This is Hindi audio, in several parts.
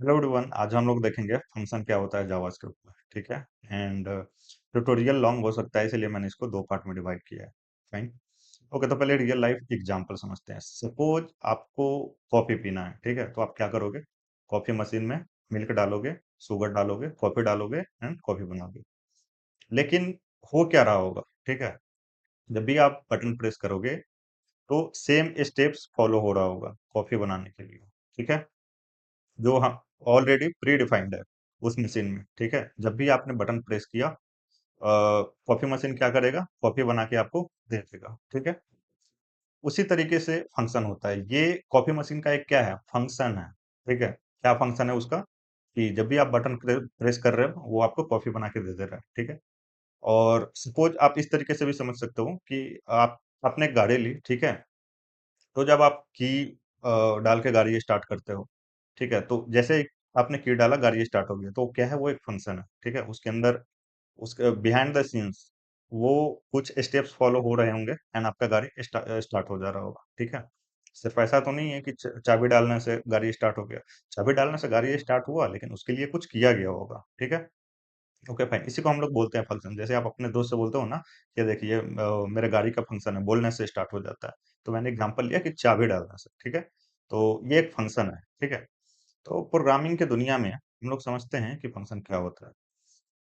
हेलो एवरीवन, आज हम लोग देखेंगे फंक्शन क्या होता है जावास्क्रिप्ट में। ठीक है। एंड ट्यूटोरियल लॉन्ग हो सकता है, इसलिए मैंने इसको दो पार्ट में डिवाइड किया है। फाइन। ओके, तो पहले रियल लाइफ एग्जांपल समझते हैं। सपोज आपको कॉफी पीना है, ठीक है, तो आप क्या करोगे? कॉफी मशीन में मिल्क डालोगे, शुगर डालोगे, कॉफी डालोगे एंड कॉफी बनाओगे। लेकिन हो क्या रहा होगा? ठीक है। जब भी आप बटन प्रेस करोगे तो सेम स्टेप्स फॉलो हो रहा होगा कॉफी बनाने के लिए। ठीक है। जो हम ऑलरेडी प्री डिफाइंड है उस मशीन में। ठीक है। जब भी आपने बटन प्रेस किया, कॉफी मशीन क्या करेगा? कॉफी बना के आपको दे देगा। ठीक है। उसी तरीके से फंक्शन होता है। ये कॉफी मशीन का एक क्या है? फंक्शन है। ठीक है। क्या फंक्शन है उसका? कि जब भी आप बटन प्रेस कर रहे हो, वो आपको कॉफी बना के दे दे रहा है। ठीक है। और सपोज आप इस तरीके से भी समझ सकते हो कि आप आपने एक गाड़ी ली, ठीक है। तो जब आप की डाल के गाड़ी स्टार्ट करते हो, ठीक है, तो जैसे ही आपने की डाला, गाड़ी स्टार्ट हो गई। तो क्या है? वो एक फंक्शन है। ठीक है। उसके अंदर, उसके बिहाइंड द सीन्स, वो कुछ स्टेप्स फॉलो हो रहे होंगे एंड आपका गाड़ी स्टार्ट हो जा रहा होगा। ठीक है। सिर्फ ऐसा तो नहीं है कि चाबी डालने से गाड़ी स्टार्ट हो गया। चाबी डालने से गाड़ी स्टार्ट हुआ, लेकिन उसके लिए कुछ किया गया होगा। ठीक है। Okay fine. इसी को हम लोग बोलते हैं फंक्शन। जैसे आप अपने दोस्त से बोलते हो ना कि देखिए, मेरे गाड़ी का फंक्शन है, बोलने से स्टार्ट हो जाता है। तो मैंने एग्जांपल लिया कि चाबी डालने से। ठीक है। तो ये एक फंक्शन है। ठीक है। तो प्रोग्रामिंग की दुनिया में हम लोग समझते हैं कि फंक्शन क्या होता है।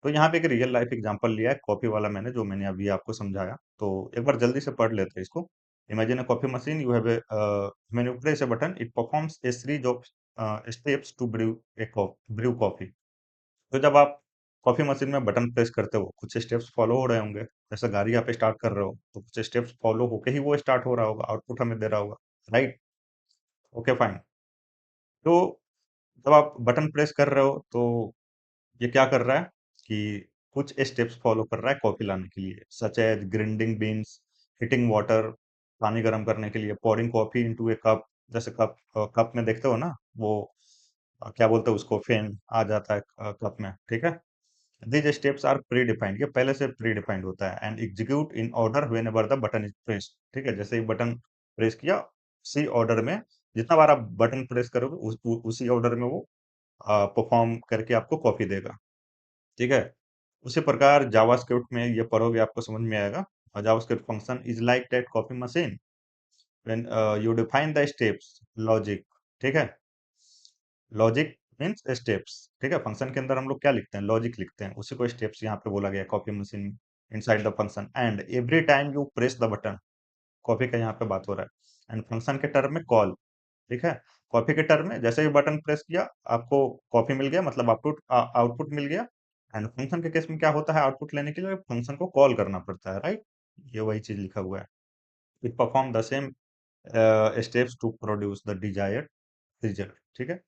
तो यहाँ पे एक रियल लाइफ एग्जांपल लिया है कॉपी वाला मैंने, जो मैंने अभी आपको समझाया। तो एक बार जल्दी से पढ़ लेते हैं इसको। Imagine a coffee machine, you have a when you press a button, it performs a series of steps to brew coffee. तो जब आप कॉफी मशीन में बटन प्रेस करते हो, कुछ स्टेप्स फॉलो हो रहे होंगे। जैसे गाड़ी आप स्टार्ट कर रहे हो, तो कुछ स्टेप्स फॉलो होके ही वो स्टार्ट हो रहा होगा, आउटपुट हमें दे रहा होगा। राइट। Okay fine. तो जब आप बटन प्रेस कर रहे हो, तो ये क्या कर रहा है कि कुछ स्टेप्स फॉलो कर रहा है कॉफी लाने के लिए, such as grinding beans, heating water, पानी गर्म करने के लिए, pouring coffee into a cup. जैसे कप, कप में देखते हो ना वो, क्या बोलते हैं उसको, फेम आ जाता है कप में। ठीक है। These steps are predefined, ये पहले से प्री डिफाइंड होता है, and execute in order whenever the button is press. ठीक है। जैसे ही बटन प्रेस किया, उसी ऑर्डर में, जितना बार आप बटन प्रेस करोगे उसी ऑर्डर में वो परफॉर्म करके आपको कॉपी देगा। ठीक है। उसी प्रकार जावास्क्रिप्ट में ये पढ़ोगे आपको समझ में आएगा। JavaScript function is like that copy machine when you define the steps logic. ठीक है। Logic means steps. ठीक है। फंक्शन के अंदर हम लोग क्या लिखते हैं? लॉजिक लिखते हैं। उसी को स्टेप्स यहाँ पे बोला गया copy machine inside the function, and every time you press the button, copy का यहाँ पे बात हो रहा है, एंड फंक्शन के टर्म में कॉल। ठीक है। कॉपी के टर्म में जैसे ही बटन प्रेस किया, आपको कॉपी मिल गया, मतलब आउटपुट आउटपुट मिल गया। एंड फंक्शन के केस में क्या होता है? आउटपुट लेने के लिए फंक्शन को कॉल करना पड़ता है। राइट। ये वही चीज लिखा हुआ है। It perform the same steps to produce the desired result. ठीक है।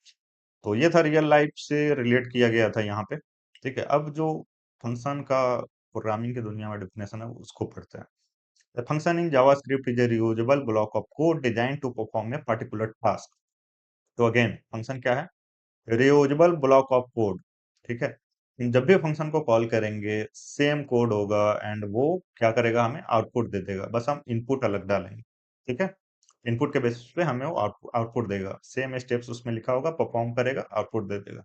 तो ये था रियल लाइफ से रिलेट किया गया था यहाँ पे। ठीक है। अब जो फंक्शन का प्रोग्रामिंग की दुनिया में डेफिनेशन है, उसको पढ़ते हैं। A function in JavaScript is a reusable block of code designed to perform a particular task. तो अगेन फंक्शन क्या है? Reusable block of code. ठीक है। जब भी फंक्शन को कॉल करेंगे, सेम कोड होगा, एंड वो क्या करेगा? हमें आउटपुट दे देगा। बस हम इनपुट अलग डालेंगे। ठीक है। इनपुट के बेसिस पे हमें वो आउटपुट देगा। सेम स्टेप्स उसमें लिखा होगा, परफॉर्म करेगा, आउटपुट दे देगा।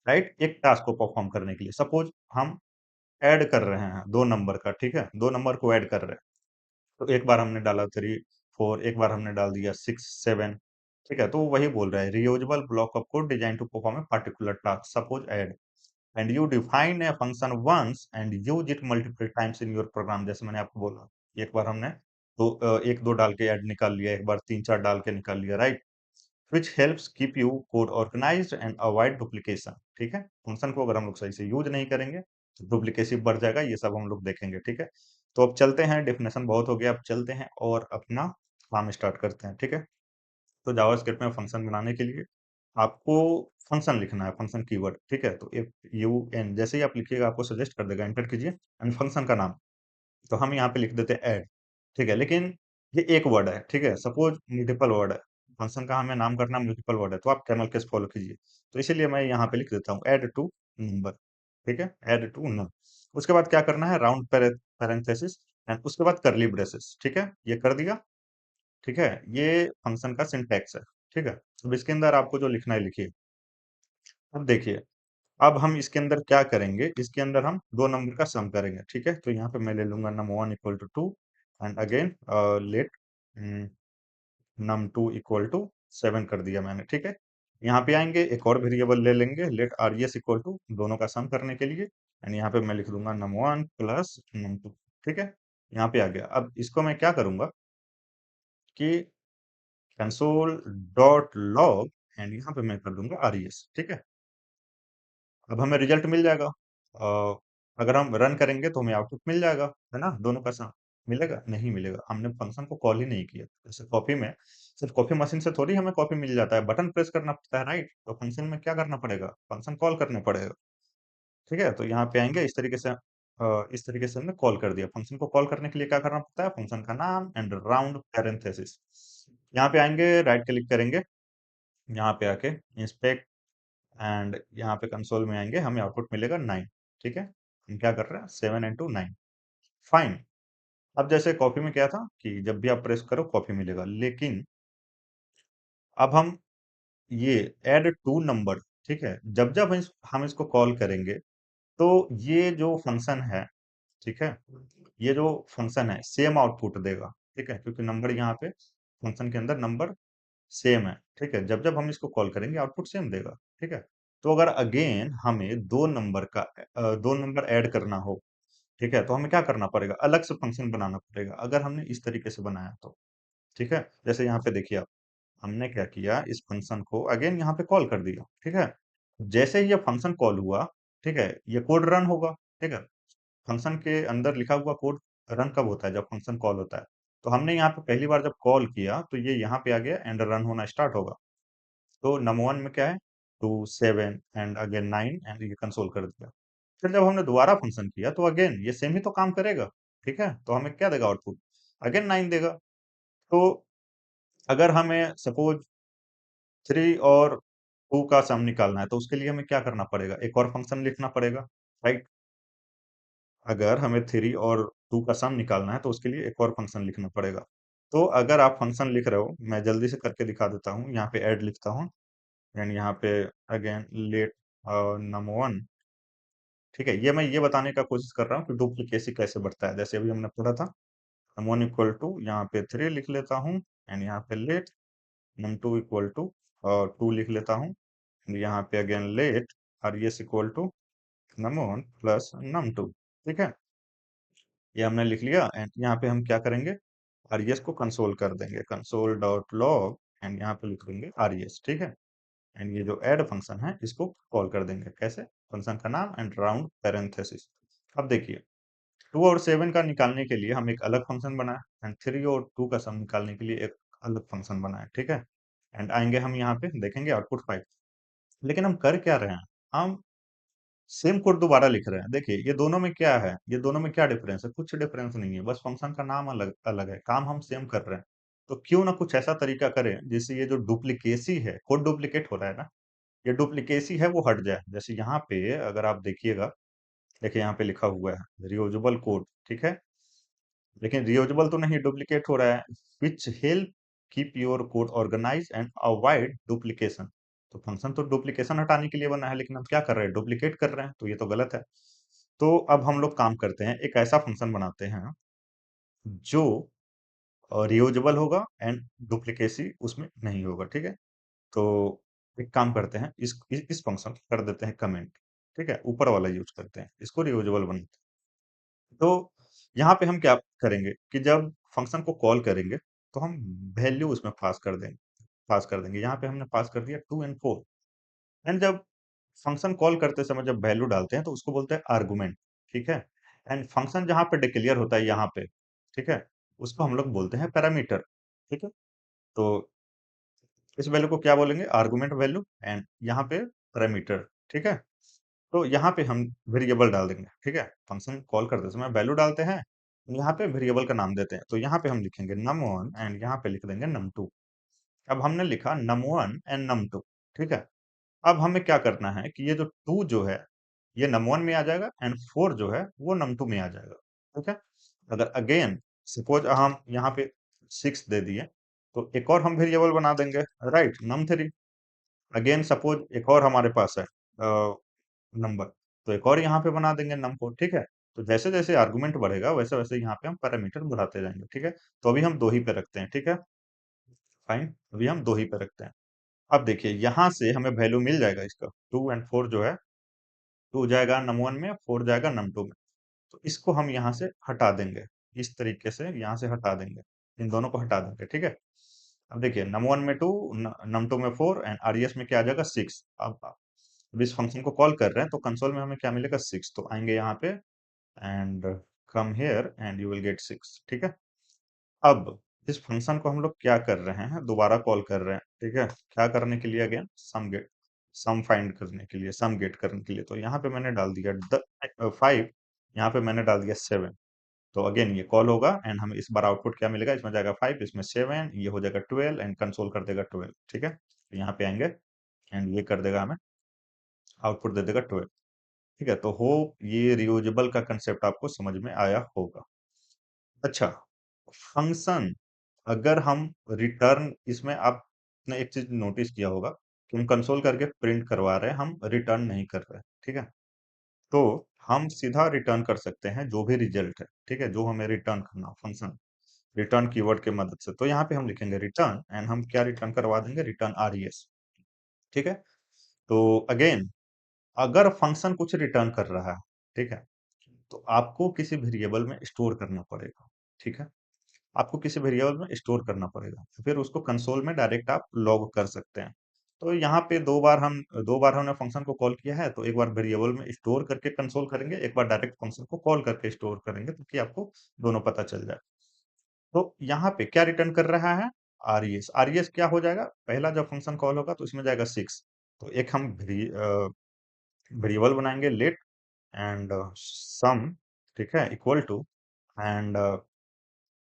राइट। एक टास्क को परफॉर्म करने के लिए, सपोज हम ऐड कर रहे हैं दो नंबर का। ठीक है। दो नंबर को ऐड कर रहे हैं। तो एक बार हमने डाला 3 4, एक बार हमने डाल दिया 6 7। ठीक है। तो वही बोल रहा है, reusable block of code design to perform a particular task, suppose add, and you define a function once and use it multiple times in your program. जैसे मैंने आपको बोला, एक बार हमने तो एक दो डाल के ऐड निकाल लिया, एक बार 3 4 डाल के निकाल लिया। Right. which helps keep you code organized and avoid duplication। ठीक है। फंक्शन को अगर हम लोग सही से यूज नहीं करेंगे, तो डुप्लीकेसी बढ़ जाएगा। ये सब हम लोग देखेंगे। ठीक है। तो अब चलते हैं, डेफिनेशन बहुत हो गया, अब चलते हैं और अपना काम स्टार्ट करते हैं। ठीक है। तो जावास्क्रिप्ट में फंक्शन बनाने के लिए आपको फंक्शन लिखना है, फंक्शन कीवर्ड। ठीक है। तो एफ यू एन जैसे ही आप लिखिएगा, आपको सजेस्ट कर देगा, एंटर कीजिए एंड फंक्शन का नाम। तो हम यहाँ पे लिख देते हैं ऐड। ठीक है। लेकिन ये एक वर्ड है। ठीक है। सपोज मल्टीपल वर्ड है, फंक्शन का हमें नाम करना मल्टीपल वर्ड है, तो आप कैमल केस फॉलो कीजिए। तो इसीलिए मैं यहाँ पे लिख देता हूँ ऐड टू नंबर। ठीक है। Add two number. उसके बाद क्या करना है? राउंड पैरेंथेसिस एंड उसके बाद करली ब्रेसेस। ठीक है। ये कर दिया। ठीक है। ये फंक्शन का सिंटैक्स है। ठीक है। अब इसके अंदर आपको जो लिखना है लिखिए। अब देखिए, अब हम इसके अंदर क्या करेंगे, इसके अंदर हम दो नंबर का सम करेंगे, ठीक है। तो यहाँ पे मैं ले लूंगा num1 equal to 2 and again let num2 equal to 7 कर दिया मैंने, ठीक है। यहाँ पे आएंगे, एक और वेरिएबल ले लेंगे, लेट res इक्वल टू दोनों का सम करने के लिए, एंड यहाँ पे मैं लिख दूंगा num1 प्लस num2, ठीक है। यहाँ पे आ गया। अब इसको मैं क्या करूंगा कि कंसोल डॉट लॉग एंड यहाँ पे मैं कर दूंगा res, ठीक है। अब हमें रिजल्ट मिल जाएगा। अगर हम रन करेंगे तो हमें आउटपुट मिल जाएगा, है ना। दोनों का सम मिलेगा, नहीं मिलेगा, हमने फंक्शन को कॉल ही नहीं किया। जैसे कॉपी में सिर्फ कॉपी मशीन से थोड़ी हमें कॉपी मिल जाता है, बटन प्रेस करना पड़ता है, राइट। तो फंक्शन में क्या करना पड़ेगा, फंक्शन कॉल करना पड़ेगा, ठीक है। तो यहाँ पे आएंगे, इस तरीके से हमने कॉल कर दिया। फंक्शन को कॉल करने के लिए क्या करना पड़ता है, फंक्शन का नाम एंड राउंड पैरेंथेसिस। यहाँ पे आएंगे, राइट क्लिक करेंगे, यहाँ पे आके इंस्पेक्ट, एंड यहाँ पे कंसोल में आएंगे, हमें आउटपुट मिलेगा 9, ठीक है। हम क्या कर रहे हैं, 7 into 9, फाइन। अब जैसे कॉपी में क्या था कि जब भी आप प्रेस करो कॉपी मिलेगा, लेकिन अब हम ये ऐड टू नंबर, ठीक है, जब जब हम इसको कॉल करेंगे तो ये जो फंक्शन है, ठीक है, ये जो फंक्शन है सेम आउटपुट देगा, ठीक है, क्योंकि नंबर यहाँ पे फंक्शन के अंदर नंबर सेम है, ठीक है। जब जब हम इसको कॉल करेंगे आउटपुट सेम देगा, ठीक है। तो अगर अगेन हमें दो नंबर ऐड करना हो, ठीक है, तो हमें क्या करना पड़ेगा, अलग से फंक्शन बनाना पड़ेगा, अगर हमने इस तरीके से बनाया तो, ठीक है। जैसे यहाँ पे देखिए आप, हमने क्या किया, इस फंक्शन को अगेन यहाँ पे कॉल कर दिया, ठीक है। जैसे ही ये फंक्शन कॉल हुआ, ठीक है, ये कोड रन होगा, ठीक है। फंक्शन के अंदर लिखा हुआ कोड रन कब होता है, जब फंक्शन कॉल होता है। तो हमने यहाँ पे पहली बार जब कॉल किया तो ये यहाँ पे आ गया एंड रन होना स्टार्ट होगा। तो num1 में क्या है, 2 7 एंड अगेन 9 एंड ये कंसोल कर दिया। फिर जब हमने दोबारा फंक्शन किया तो अगेन ये सेम ही तो काम करेगा, ठीक है। तो हमें क्या देगा आउटपुट, अगेन 9 देगा। तो अगर हमें सपोज 3 और 2 का सम निकालना है तो उसके लिए हमें क्या करना पड़ेगा, एक और फंक्शन लिखना पड़ेगा, राइट। अगर हमें 3 और 2 का सम निकालना है तो उसके लिए एक और फंक्शन लिखना पड़ेगा। तो अगर आप फंक्शन लिख रहे हो, मैं जल्दी से करके दिखा देता हूँ, यहाँ पे ऐड लिखता हूँ एंड यहाँ पे अगेन लेट num1, ठीक है। ये मैं ये बताने का कोशिश कर रहा हूँ कि डुप्लीकेसी कैसे बढ़ता है, जैसे अभी हमने पढ़ा था। num1 इक्वल टू यहाँ पे 3 लिख लेता हूँ एंड यहाँ पे लेट num2 इक्वल टू 2 लिख लेता हूँ, यहाँ पे again let res equal to num1 plus num2, ठीक है। ये हमने लिख लिया एंड यहाँ पे हम क्या करेंगे, res को कंसोल कर देंगे, कंसोल डॉट लॉग एंड यहाँ पे लिख देंगे res, ठीक है। एंड ये जो ऐड फंक्शन है इसको कॉल कर देंगे, कैसे, फंक्शन का नाम एंड राउंड पैरेंथेसिस। अब देखिए, 2 और 7 का निकालने के लिए हम एक अलग फंक्शन बनाए एंड 3 और 2 का सम निकालने के लिए एक अलग फंक्शन बनाए, ठीक है। एंड आएंगे हम यहाँ पे देखेंगे आउटपुट 5। लेकिन हम कर क्या रहे हैं, हम सेम कोड दोबारा लिख रहे हैं। देखिए ये दोनों में क्या है, ये दोनों में क्या डिफरेंस है, कुछ डिफरेंस नहीं है, बस फंक्शन का नाम अलग अलग है, काम हम सेम कर रहे हैं। तो क्यों ना कुछ ऐसा तरीका करें जिससे ये जो डुप्लीकेसी है, कोड डुप्लीकेट हो रहा है ना, ये डुप्लीकेसी है वो हट जाए। जैसे यहाँ पे अगर आप देखिएगा, देखिए यहाँ पे लिखा हुआ है रियूजेबल कोड, ठीक है, लेकिन रियूजेबल तो नहीं, डुप्लीकेट हो रहा है। Which help keep your code organise and avoid duplication. तो फंक्शन तो डुप्लीकेशन हटाने के लिए बना है, लेकिन हम क्या कर रहे हैं, डुप्लीकेट कर रहे हैं, तो ये तो गलत है। तो अब हम लोग काम करते हैं, एक ऐसा फंक्शन बनाते हैं जो रियूजेबल होगा एंड डुप्लीकेसी उसमें नहीं होगा, ठीक है। तो एक काम करते हैं, इस फंक्शन को कर देते हैं कमेंट, ठीक है, ऊपर वाला यूज करते हैं, इसको रियूजेबल बनाते हैं। तो यहाँ पे हम क्या करेंगे कि जब फंक्शन को कॉल करेंगे तो हम वैल्यू उसमें पास कर देंगे। यहाँ पे हमने पास कर दिया 2 और 4। एंड जब फंक्शन कॉल करते समय जब वैल्यू डालते हैं तो उसको बोलते हैं आर्गुमेंट, ठीक है। एंड फंक्शन जहाँ पे डिक्लेयर होता है यहाँ पे, ठीक है, उसको हम लोग बोलते हैं पैरामीटर, ठीक है। तो इस वैल्यू को क्या बोलेंगे, आर्गुमेंट वैल्यू एंड यहाँ पे पैरामीटर, ठीक है। तो यहाँ पे हम वेरिएबल डाल देंगे, ठीक है। फंक्शन कॉल करते समय वैल्यू डालते हैं, यहाँ पे वेरिएबल का नाम देते हैं, तो यहाँ पे हम लिखेंगे num1 एंड यहाँ पे लिख देंगे num2। अब हमने लिखा num1 एंड num2, ठीक है। अब हमें क्या करना है कि ये जो 2 जो है ये num1 में आ जाएगा एंड 4 जो है वो num2 में आ जाएगा, ठीक है। अगर अगेन सपोज हम यहाँ पे 6 दे दिए तो एक और हम वेरिएबल बना देंगे, राइट, num3। अगेन सपोज एक और हमारे पास है नंबर। तो एक और यहाँ पे बना देंगे नम को, ठीक है। तो जैसे जैसे आर्गुमेंट बढ़ेगा वैसे वैसे यहाँ पे हम पैरामीटर बढ़ाते जाएंगे, ठीक है। तो अभी हम 2 ही पे रखते हैं, ठीक है। फाइन, अभी हम 2 ही पे रखते हैं। अब देखिए यहाँ से हमें वैल्यू मिल जाएगा इसका, 2 और 4 जो है, 2 जाएगा नम वन में, 4 जाएगा नम टू में। तो इसको हम यहाँ से हटा देंगे, इस तरीके से यहाँ से हटा देंगे, इन दोनों को हटा देंगे, ठीक है। अब देखिए नम वन में 2, नम टू में 4 एंड आरईएस में क्या आ जाएगा 6। अब इस फंक्शन को कॉल कर रहे हैं तो कंसोल में हमें क्या मिलेगा 6। तो आएंगे यहाँ पे and come here and you will get 6, ठीक है। अब इस फंक्शन को हम लोग क्या कर रहे हैं, दोबारा कॉल कर रहे हैं, ठीक है। क्या करने के लिए, again some gate, sum find करने के लिए, सम गेट करने के लिए। तो यहाँ पे मैंने डाल दिया 5, यहाँ पे मैंने डाल दिया 7। तो अगेन ये कॉल होगा एंड हमें इस बार आउटपुट क्या मिलेगा, इसमें जाएगा 5, इसमें 7, ये हो जाएगा 12 एंड कंसोल कर देगा 12, ठीक है। तो यहाँ पे आएंगे एंड ये कर देगा, हमें आउटपुट दे देगा 12, ठीक है। तो होप ये रियूजेबल का कंसेप्ट आपको समझ में आया होगा। अच्छा, फंक्शन अगर हम रिटर्न, इसमें आपने एक चीज नोटिस किया होगा कि हम कंसोल करके प्रिंट करवा रहे हैं, हम रिटर्न नहीं कर रहे हैं, ठीक है। तो हम सीधा रिटर्न कर सकते हैं जो भी रिजल्ट है, ठीक है, जो हमें रिटर्न करना फंक्शन रिटर्न कीवर्ड के मदद से। तो यहाँ पे हम लिखेंगे रिटर्न एंड हम क्या रिटर्न करवा देंगे, रिटर्न आरईएस, ठीक है। तो अगेन अगर फंक्शन कुछ रिटर्न कर रहा है, ठीक है, तो आपको किसी वेरिएबल में स्टोर करना पड़ेगा, ठीक है। आपको किसी वेरिएबल में स्टोर करना पड़ेगा, फिर उसको कंसोल में डायरेक्ट आप लॉग कर सकते हैं। तो यहाँ पे दो बार हमने फंक्शन को कॉल किया है, तो एक बार वेरिएबल में स्टोर करके कंसोल करेंगे, एक बार डायरेक्ट फंक्शन को कॉल करके स्टोर करेंगे, ताकि आपको दोनों पता चल जाए। तो यहाँ पे क्या रिटर्न कर रहा है, आरईएस। आरईएस क्या हो जाएगा, पहला जब फंक्शन कॉल होगा तो इसमें जाएगा 6। तो एक हम वेरिएबल बनाएंगे लेट एंड सम, ठीक है, इक्वल टू एंड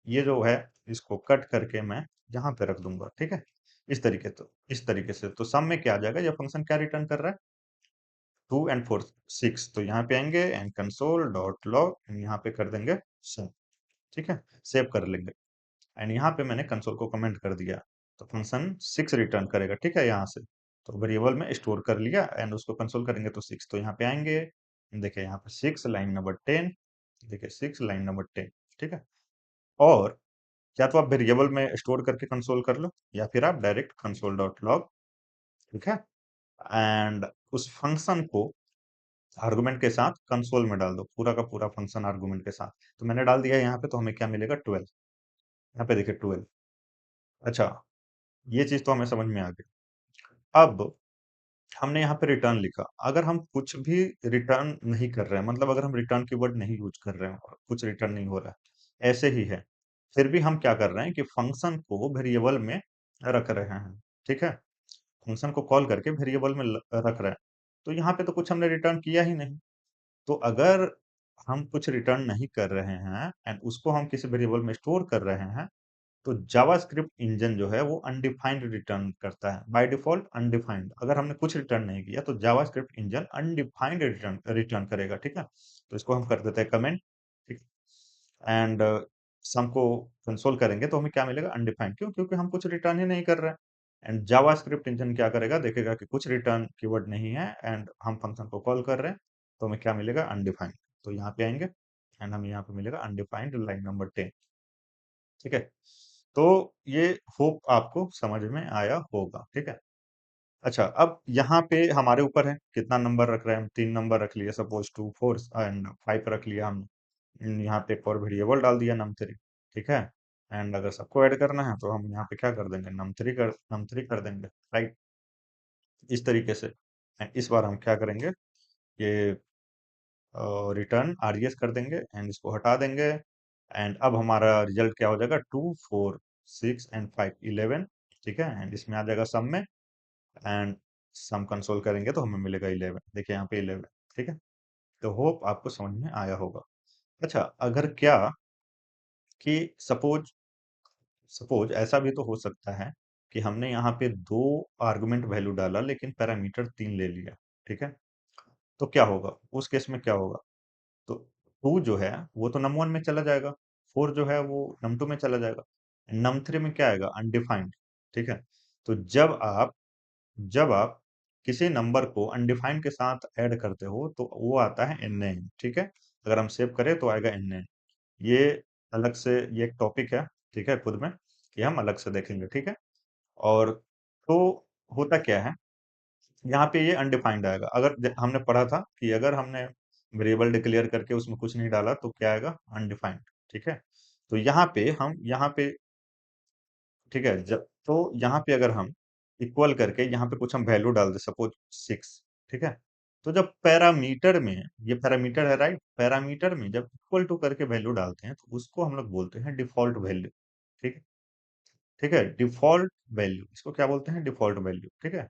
ये जो है इसको कट करके मैं यहाँ पे रख दूंगा, ठीक है। इस तरीके से तो सम में क्या आ जाएगा, ये फंक्शन क्या रिटर्न कर रहा है, 2 और 4 6। तो यहाँ पे आएंगे एंड कंसोल डॉट लॉग, यहाँ पे कर देंगे सम, ठीक है, सेव कर लेंगे। एंड यहाँ पे मैंने कंसोल को कमेंट कर दिया, तो फंक्शन 6 रिटर्न करेगा, ठीक है, यहाँ से। तो वेरिएबल में स्टोर कर लिया एंड उसको कंसोल करेंगे तो 6। तो यहाँ पे आएंगे, देखिए यहाँ पे 6 लाइन नंबर 10, देखिए 6 लाइन नंबर 10, ठीक है। और या तो आप वेरिएबल में स्टोर करके कंसोल कर लो, या फिर आप डायरेक्ट कंसोल डॉट लॉग, ठीक है, एंड उस फंक्शन को आर्गुमेंट के साथ कंसोल में डाल दो, पूरा का पूरा फंक्शन आर्गुमेंट के साथ। तो मैंने डाल दिया यहाँ पे, तो हमें क्या मिलेगा 12, यहाँ पे देखिए 12। अच्छा, ये चीज तो हमें समझ में आ गई। अब हमने यहाँ पे रिटर्न लिखा, अगर हम कुछ भी रिटर्न नहीं कर रहे हैं, मतलब अगर हम रिटर्न कीवर्ड नहीं यूज कर रहे हैं और कुछ रिटर्न नहीं हो रहा है, ऐसे ही है, फिर भी हम क्या कर रहे हैं कि फंक्शन को वेरिएबल में रख रहे हैं, ठीक है। फंक्शन को कॉल करके वेरिएबल में रख रहे हैं। तो यहाँ पे तो कुछ हमने रिटर्न किया ही नहीं। तो अगर हम कुछ रिटर्न नहीं कर रहे हैं एंड उसको हम किसी वेरिएबल में स्टोर कर रहे हैं, तो जावास्क्रिप्ट इंजन जो है वो अनडिफाइंड रिटर्न करता है, बाय डिफॉल्ट अनडिफाइंड। अगर हमने कुछ रिटर्न नहीं किया तो JavaScript engine undefined return return करेगा, ठीक है। तो इसको हम कर देते हैं कमेंट, ठीक, एंड सम को कंसोल करेंगे तो हमें क्या मिलेगा, अनडिफाइंड। क्यों, क्योंकि हम कुछ रिटर्न ही नहीं कर रहे हैं। एंड जावास्क्रिप्ट इंजन क्या करेगा, देखेगा कि कुछ रिटर्न कीवर्ड नहीं है एंड हम फंक्शन को कॉल कर रहे हैं, तो हमें क्या मिलेगा, अनडिफाइंड। तो यहाँ पे आएंगे एंड हमें यहाँ पे मिलेगा अनडिफाइंड लाइन नंबर 10, ठीक है। तो ये होप आपको समझ में आया होगा, ठीक है। अच्छा, अब यहाँ पे हमारे ऊपर है कितना नंबर रख रहे हैं हम, 3 नंबर रख लिए, सपोज 2 4 एंड 5 रख लिया हम। यहाँ पे एक और वेरिएबल डाल दिया num3, ठीक है। एंड अगर सबको ऐड करना है तो हम यहाँ पे क्या कर देंगे, num3 कर देंगे, राइट, इस तरीके से। And इस बार हम क्या करेंगे, ये रिटर्न आरईएस कर देंगे एंड इसको हटा देंगे। एंड अब हमारा रिजल्ट क्या हो जाएगा, 2 4 6 एंड 5 11, ठीक है। एंड इसमें आ जाएगा सम में एंड सम कंसोल करेंगे तो हमें मिलेगा 11, देखिए यहाँ पे 11, ठीक है। तो होप आपको समझ में आया होगा। अच्छा, अगर क्या कि सपोज सपोज ऐसा भी तो हो सकता है कि हमने यहाँ पे 2 आर्गुमेंट वैल्यू डाला लेकिन पैरामीटर 3 ले लिया, ठीक है। तो क्या होगा उस केस में, क्या होगा, तो 2 जो है वो तो num1 में चला जाएगा, 4 जो है वो num2 में चला जाएगा, num3 में क्या आएगा, अनडिफाइंड, ठीक है। तो जब आप किसी नंबर को अनडिफाइंड के साथ ऐड करते हो तो वो आता है एन, ठीक है। अगर हम सेव करें तो आएगा एन। ये अलग से ये एक टॉपिक है, ठीक है, खुद में, ये हम अलग से देखेंगे, ठीक है। और तो होता क्या है, यहाँ पे ये अनडिफाइंड आएगा। अगर हमने पढ़ा था कि अगर हमने वेरिएबल डिक्लेयर करके उसमें कुछ नहीं डाला तो क्या आएगा, अनडिफाइंड, ठीक है। तो यहाँ पे हम यहाँ पे, ठीक है, जब तो यहाँ पे अगर हम इक्वल करके यहाँ पे कुछ हम वैल्यू डाल दे, सपोज 6, ठीक है। तो जब पैरामीटर में, ये पैरामीटर है राइट, पैरामीटर में जब इक्वल टू करके वैल्यू डालते हैं तो उसको हम लोग बोलते हैं डिफॉल्ट वैल्यू, ठीक है। ठीक है, डिफॉल्ट वैल्यू, इसको क्या बोलते हैं, डिफॉल्ट वैल्यू, ठीक है।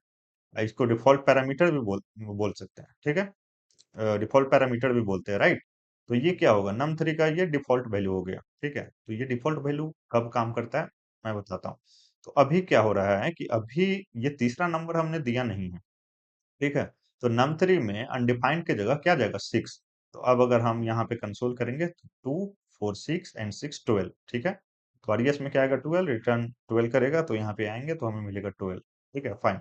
इसको डिफॉल्ट पैरामीटर भी बोल सकते हैं, ठीक है। डिफॉल्ट पैरामीटर भी बोलते हैं राइट। तो ये क्या होगा, num3 का ये डिफॉल्ट वैल्यू हो गया, ठीक है। तो ये डिफॉल्ट वैल्यू कब काम करता है, मैं बताता हूँ। तो अभी क्या हो रहा है कि अभी ये तीसरा नंबर हमने दिया नहीं है, ठीक है। तो num3 में अनडिफाइंड की जगह क्या जाएगा, 6। तो अब अगर हम यहाँ पे कंसोल करेंगे तो 2 4 6 एंड 6 12, ठीक है। तो आरएस में क्या आएगा, 12, रिटर्न 12 करेगा तो यहाँ पे आएंगे तो हमें मिलेगा 12, ठीक है, फाइन।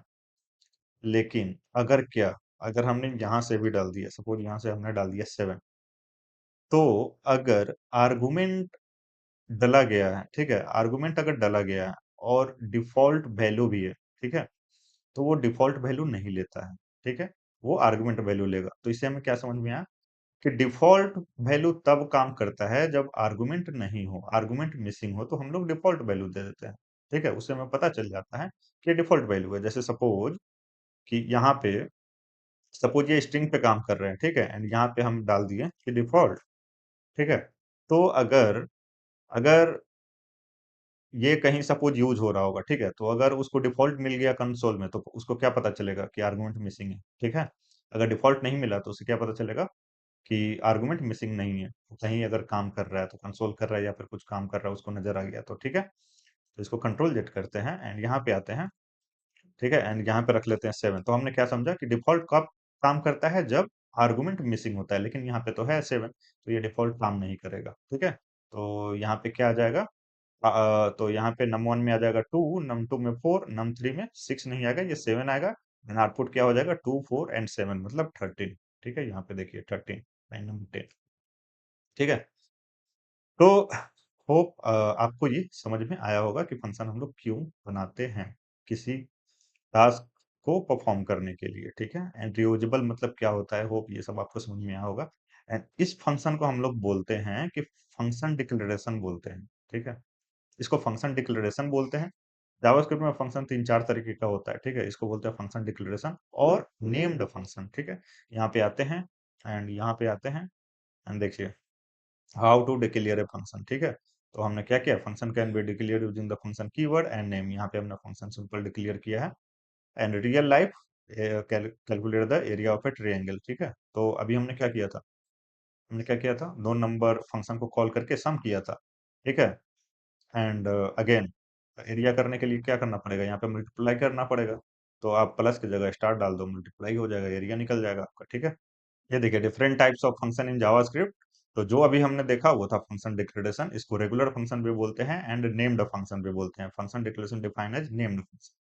लेकिन अगर क्या, अगर हमने यहाँ से भी डाल दिया, सपोज यहाँ से हमने डाल दिया 7, तो अगर आर्गुमेंट डला गया है, ठीक है, आर्गुमेंट अगर डला गया है और डिफॉल्ट वैल्यू भी है, ठीक है, तो वो डिफॉल्ट वैल्यू नहीं लेता है, ठीक है, वो आर्गुमेंट वैल्यू लेगा। तो इससे हमें क्या समझ में आया कि डिफॉल्ट वैल्यू तब काम करता है जब आर्गुमेंट नहीं हो, आर्गुमेंट मिसिंग हो तो हम लोग डिफॉल्ट वैल्यू दे देते हैं, ठीक है। उससे हमें पता चल जाता है कि डिफॉल्ट वैल्यू है। जैसे सपोज कि यहाँ पे, सपोज ये स्ट्रिंग पे काम कर रहे हैं, ठीक है, एंड यहाँ पे हम डाल दिए कि डिफॉल्ट, ठीक है। तो अगर अगर ये कहीं सपोज यूज हो रहा होगा, ठीक है, तो अगर उसको डिफॉल्ट मिल गया कंसोल में तो उसको क्या पता चलेगा कि आर्गुमेंट मिसिंग है, ठीक है। अगर डिफॉल्ट नहीं मिला तो उसे क्या पता चलेगा कि आर्गुमेंट मिसिंग नहीं है। तो कहीं अगर काम कर रहा है तो कंसोल कर रहा है या फिर कुछ काम कर रहा है उसको नजर आ गया तो ठीक है। तो इसको कंट्रोल जेट करते हैं एंड यहाँ पे आते हैं, ठीक है, एंड यहाँ पे रख लेते हैं 7। तो हमने क्या समझा कि डिफॉल्ट कब काम करता है, जब आर्गुमेंट मिसिंग होता है, लेकिन यहाँ पे तो है 7, तो ये डिफॉल्ट काम नहीं करेगा, ठीक है। तो यहाँ पे क्या आ जाएगा, तो यहाँ पे num1 में आ जाएगा 2, num2 में 4, num3 में 6 नहीं आएगा, ये 7 आएगा। एंड आउटपुट क्या हो जाएगा, 2 4 एंड 7 मतलब 13, ठीक है। यहाँ पे देखिए 13, लाइन नंबर 10, ठीक है। तो होप आपको ये समझ में आया होगा कि फंक्शन हम लोग क्यों बनाते हैं किसी टास्क को परफॉर्म करने के लिए, ठीक है। एंड रियूजेबल मतलब क्या होता है, होप ये सब आपको समझ में आया होगा। एंड इस फंक्शन को हम लोग बोलते हैं कि फंक्शन डिक्लेरेशन बोलते हैं, ठीक है। इसको फंक्शन डिक्लेरेशन बोलते हैं। जावास्क्रिप्ट में फंक्शन तीन चार तरीके का होता है, ठीक है। इसको बोलते हैं फंक्शन डिक्लेरेशन और नेम्ड फंक्शन, ठीक है। यहाँ पे आते हैं एंड यहाँ पे आते हैं एंड देखिए how to declare a function, ठीक है। तो हमने क्या किया, function can be declare using the function keyword and name. यहाँ पे हमने फंक्शन सिंपल डिक्लेयर किया है। And real life calculate the area of a triangle, ठीक है। तो अभी हमने क्या किया था, हमने क्या किया था, दो नंबर फंक्शन को कॉल करके सम किया था, ठीक है। एंड अगेन एरिया करने के लिए क्या करना पड़ेगा, यहाँ पे मल्टीप्लाई करना पड़ेगा। तो आप प्लस की जगह स्टार डाल दो, मल्टीप्लाई हो जाएगा, एरिया निकल जाएगा आपका, ठीक है। ये देखिए different types of function in JavaScript. तो जो अभी हमने देखा वो था फंक्शन डिक्लेरेशन, इसको रेगुलर फंक्शन भी बोलते हैं एंड नेम्ड फंक्शन भी बोलते हैं। Function declaration define as named function,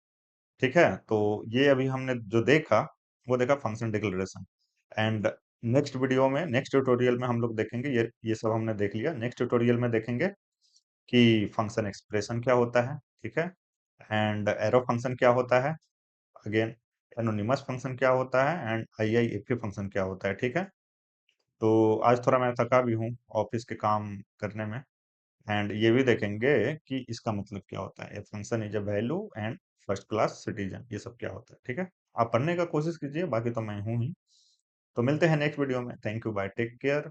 ठीक है। तो ये अभी हमने जो देखा वो देखा function declaration. And next video में, नेक्स्ट ट्यूटोरियल में हम लोग देखेंगे, ये सब हमने देख लिया। नेक्स्ट ट्यूटोरियल में देखेंगे कि फंक्शन एक्सप्रेशन क्या होता है, ठीक है। एंड एरो फंक्शन क्या होता है, अगेन एनोनिमस फंक्शन क्या होता है एंड आईआईएफपी फंक्शन क्या होता है, ठीक है। तो आज थोड़ा मैं थका भी हूँ ऑफिस के काम करने में। एंड ये भी देखेंगे कि इसका मतलब क्या होता है, function is a value and first class citizen, ये सब क्या होता है, ठीक है। आप पढ़ने का कोशिश कीजिए, बाकी तो मैं हूँ ही। तो मिलते हैं नेक्स्ट वीडियो में। Thank you, bye, take care.